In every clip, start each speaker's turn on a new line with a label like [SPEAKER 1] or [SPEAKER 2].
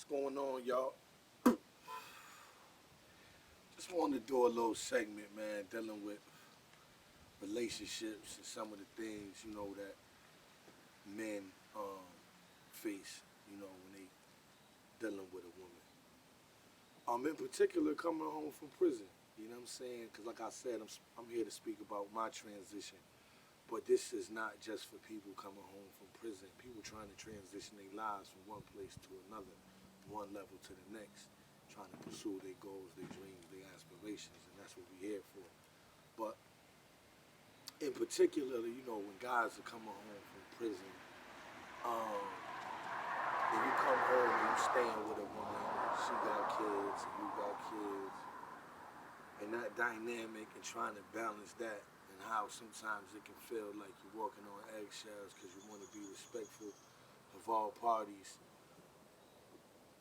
[SPEAKER 1] going on, y'all? Just wanted to do a little segment, man, dealing with relationships and some of the things, that men face, when they dealing with a woman. In particular, coming home from prison. You know what I'm saying? Because, like I said, I'm here to speak about my transition. But this is not just for people coming home from prison. People trying to transition their lives from one place to another, one level to the next, trying to pursue their goals, their dreams, their aspirations, and that's what we're here for. But in particular, when guys are coming home from prison, um, and you come home and you staying with a woman, and she got kids and you got kids, and that dynamic and trying to balance that, and how sometimes it can feel like you're walking on eggshells because you want to be respectful of all parties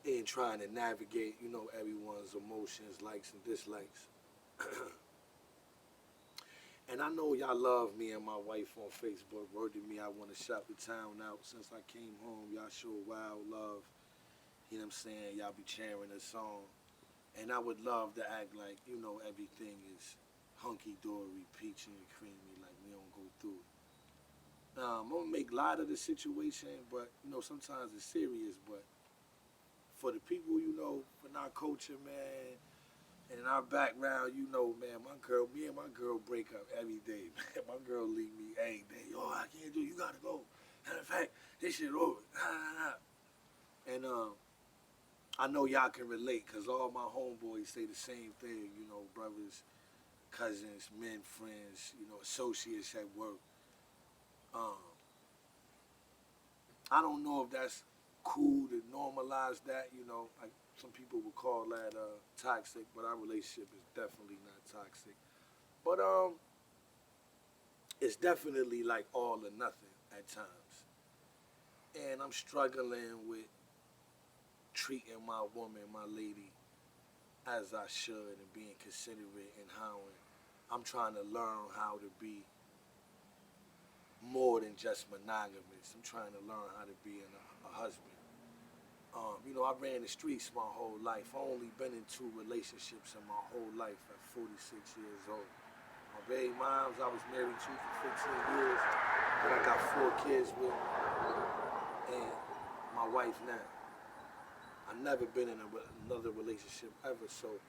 [SPEAKER 1] and trying to navigate, everyone's emotions, likes and dislikes. And I know y'all love me and my wife on Facebook. Word to me, I want to shout the town out. Since I came home, y'all show wild love. You know what I'm saying? Y'all be cheering this song. And I would love to act like, everything is hunky-dory, peachy and creamy, like we don't go through it. I'm going to make light of the situation, but, sometimes it's serious. But for the people, for our culture, man, and in our background, man, me and my girl break up every day, man. My girl leave me every day. Yo, I can't do it. You got to go. Matter of fact, this shit over. And I know y'all can relate because all my homeboys say the same thing, brothers, cousins, men, friends, associates at work. Um, I don't know if that's cool to normalize that, like some people would call that toxic, but our relationship is definitely not toxic. But it's definitely like all or nothing at times. And I'm struggling with treating my woman, my lady, as I should and being considerate and how I'm trying to learn how to be more than just monogamous. I'm trying to learn how to be a husband. I ran the streets my whole life. I only been in two relationships in my whole life at 46 years old. My baby moms I was married to for 15 years, that I got 4 kids with, and my wife now. I've never been in another relationship ever, so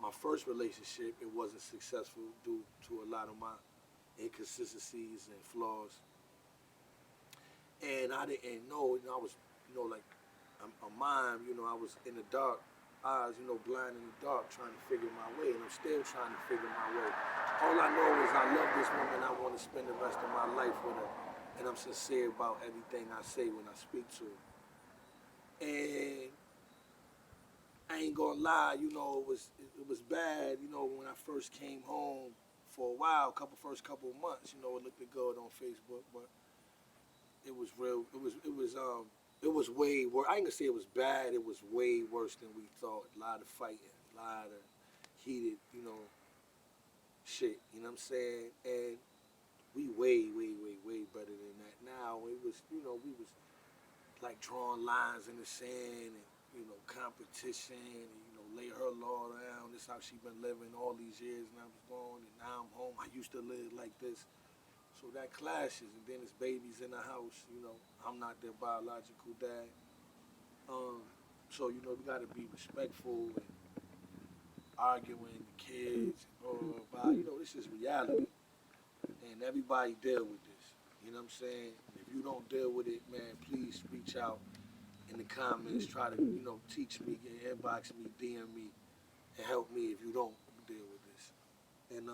[SPEAKER 1] my first relationship, it wasn't successful due to a lot of my inconsistencies and flaws. And I didn't know, I was, like a mime, I was in the dark, eyes, blind in the dark, trying to figure my way, and I'm still trying to figure my way. All I know is I love this woman, I want to spend the rest of my life with her, and I'm sincere about everything I say when I speak to her. And I ain't gonna lie, it was bad, when I first came home for a while, first couple of months, it looked good on Facebook, but it was real. It was way worse. I ain't gonna say it was bad. It was way worse than we thought. A lot of fighting, a lot of heated, shit. You know what I'm saying? And we way, way, way, way better than that. Now it was, we was like drawing lines in the sand and competition and lay her law down. This how she been living all these years, and I was gone, and now I'm home. I used to live like this. So that clashes, and then it's babies in the house. I'm not their biological dad. Um, so we gotta be respectful and arguing the kids and blah blah blah. This is reality, and everybody deal with this. You know what I'm saying? If you don't deal with it, man, please reach out in the comments. Try to teach me, inbox me, DM me, and help me if you don't deal with this. And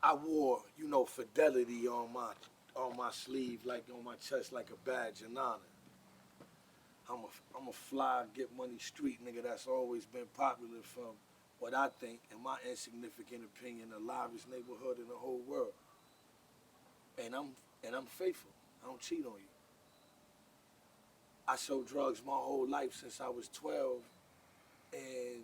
[SPEAKER 1] I wore, fidelity on my sleeve, like on my chest, like a badge of honor. I'm a fly, get money street nigga that's always been popular from what I think, in my insignificant opinion, the livest neighborhood in the whole world. And I'm faithful. I don't cheat on you. I sold drugs my whole life since I was 12, and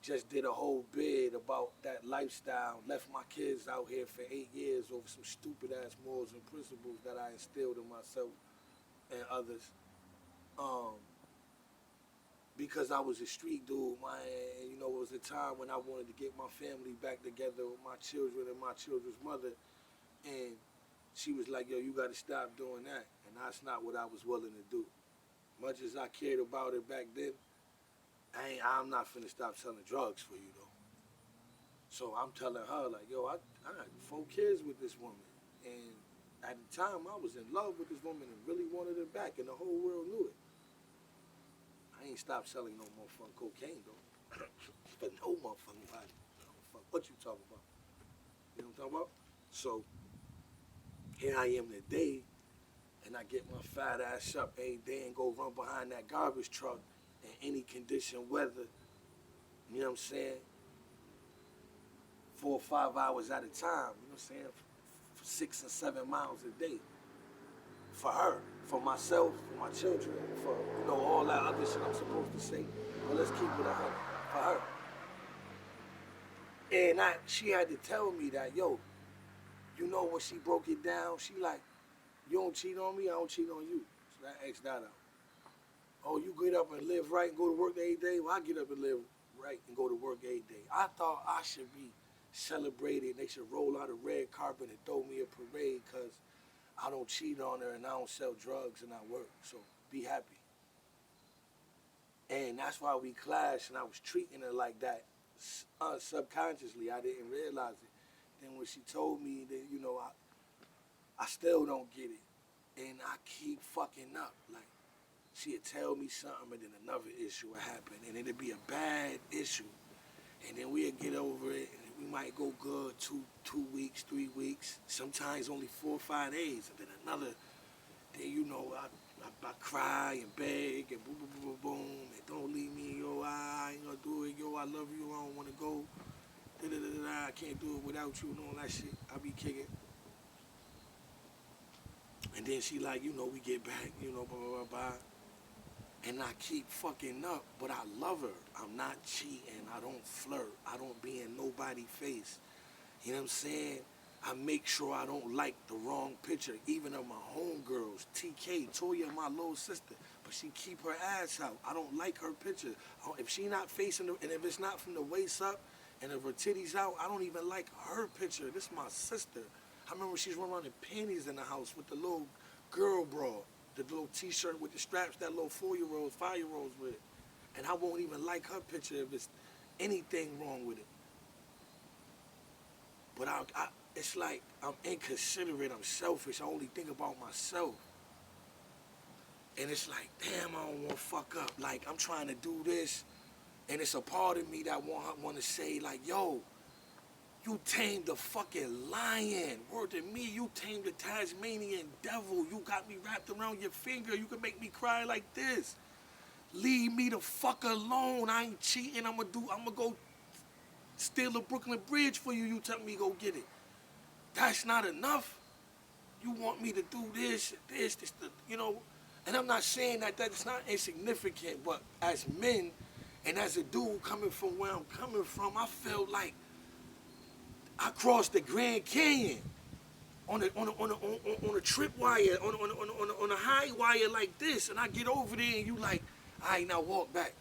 [SPEAKER 1] just did a whole bid about that lifestyle. Left my kids out here for 8 years over some stupid ass morals and principles that I instilled in myself and others. Um, because I was a street dude, man, and you know, it was a time when I wanted to get my family back together with my children and my children's mother, and she was like, yo, you gotta stop doing that. And that's not what I was willing to do. Much as I cared about it back then, I'm not finna stop selling drugs for you though. So I'm telling her, like, yo, I got 4 kids with this woman. And at the time, I was in love with this woman and really wanted her back, and the whole world knew it. I ain't stopped selling no motherfucking cocaine, though. For no motherfucking body. I don't fuck what you talking about. You know what I'm talking about? So, here I am today, and I get my fat ass up every day and go run behind that garbage truck in any condition, weather, you know what I'm saying? 4 or 5 hours at a time, you know what I'm saying? For 6 and 7 miles a day. For her, for myself, for my children, for, you know, all that other shit I'm supposed to say. But let's keep it 100 for her. And she had to tell me that, yo, you know when she broke it down, she like, you don't cheat on me, I don't cheat on you. So I asked that out. Oh, you get up and live right and go to work every day? Well, I get up and live right and go to work every day. I thought I should be celebrated. They should roll out a red carpet and throw me a parade because I don't cheat on her and I don't sell drugs and I work. So be happy. And that's why we clashed, and I was treating her like that subconsciously. I didn't realize it. Then when she told me that, you know, I still don't get it. And I keep fucking up. Like, she'd tell me something, and then another issue would happen, and it'd be a bad issue. And then we'd get over it, and we might go good 2 weeks, 3 weeks, sometimes only 4 or 5 days. And then another day, you know, I cry and beg and boom, boom, boom, boom, and don't leave me, yo, I ain't gonna do it, yo, I love you, I don't wanna go, I can't do it without you, and all that shit. I be kicking. And then she like, you know, we get back, you know, blah, blah, blah, blah. And I keep fucking up, but I love her. I'm not cheating, I don't flirt, I don't be in nobody's face. You know what I'm saying? I make sure I don't like the wrong picture, even of my homegirls. TK, Toya, my little sister, but she keep her ass out. I don't like her picture. If she not facing, and if it's not from the waist up, and if her titties out, I don't even like her picture. This is my sister. I remember she's running around in panties in the house with the little girl bra, the little t-shirt with the straps that little 4-year-olds, 5-year-olds with. And I won't even like her picture if it's anything wrong with it. But it's like I'm inconsiderate, I'm selfish, I only think about myself. And it's like, damn, I don't want to fuck up. Like, I'm trying to do this, and it's a part of me that want to say, like, yo, you tamed the fucking lion. Word to me, you tamed the Tasmanian devil. You got me wrapped around your finger. You can make me cry like this. Leave me the fuck alone. I ain't cheating. I'm gonna go steal the Brooklyn Bridge for you. You tell me go get it. That's not enough. You want me to do this, you know. And I'm not saying that that's not insignificant, but as men and as a dude coming from where I'm coming from, I felt like I crossed the Grand Canyon on a tripwire, on a high wire like this, and I get over there and you like, all right, now walk back.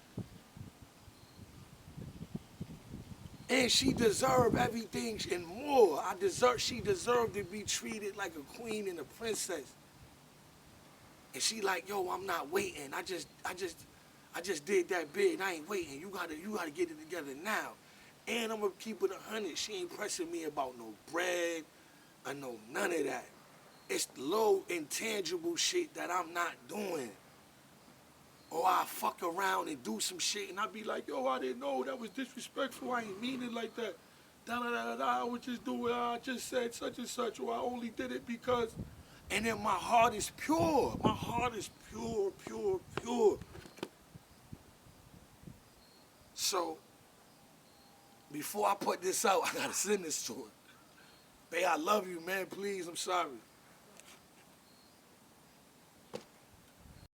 [SPEAKER 1] And she deserved everything and more. She deserved to be treated like a queen and a princess. And she like, yo, I'm not waiting. I just did that bid. I ain't waiting. You gotta get it together now. And I'm gonna keep it 100. She ain't pressing me about no bread or no none of that. It's low intangible shit that I'm not doing. Or I fuck around and do some shit and I be like, yo, I didn't know that was disrespectful. I ain't mean it like that. I was just doing, I just said such and such, or I only did it because. And then my heart is pure. My heart is pure, pure, pure. So, before I put this out, I gotta send this to her. Babe, I love you, man. Please, I'm sorry.